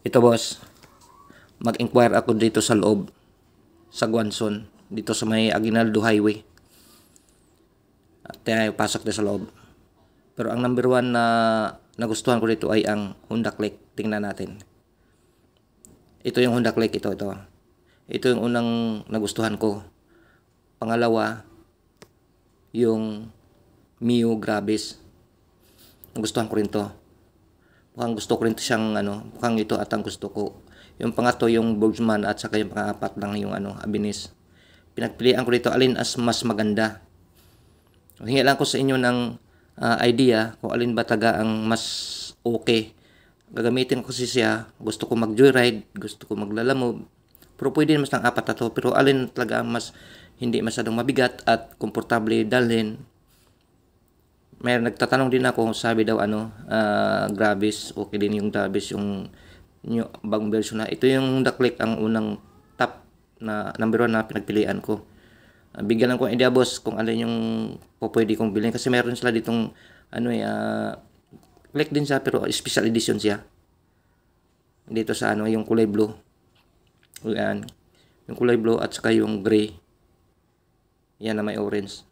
Ito boss, mag-inquire ako dito sa loob, sa Guanzon, dito sa may Aguinaldo Highway. At pasok na sa loob. Pero ang number one na nagustuhan ko dito ay ang Honda Click. Tingnan natin. Ito yung Honda Click, ito. Ito yung unang nagustuhan ko. Pangalawa, yung Mio Gravis. Nagustuhan ko rin to. Mukhang gusto ko rin siyang mukhang ito at ang gusto ko. Yung pangatlo yung Boxman at saka yung pang-apat lang yung Abinis. Pinagpilian ko dito alin as mas maganda. Hingi lang ko sa inyo ng idea kung alin ba taga ang mas okay. Gagamitin ko siya, gusto ko mag-joyride, gusto ko maglalamove. Pero pwede mas ng apat na to, pero alin talaga ang mas hindi masyadong mabigat at komportable dalhin. May nagtatanong din ako, sabi daw Gravis, okay din yung Gravis, yung bagong version na. Ito yung Honda Click ang unang top na number 1 na pinagpilian ko. Bigyan lang ko idea boss kung alin yung pwede kong bilhin kasi meron sila ditong Click din siya pero special edition siya. Dito sa yung kulay blue. Yan. Yung kulay blue at saka yung gray. Yan na may orange.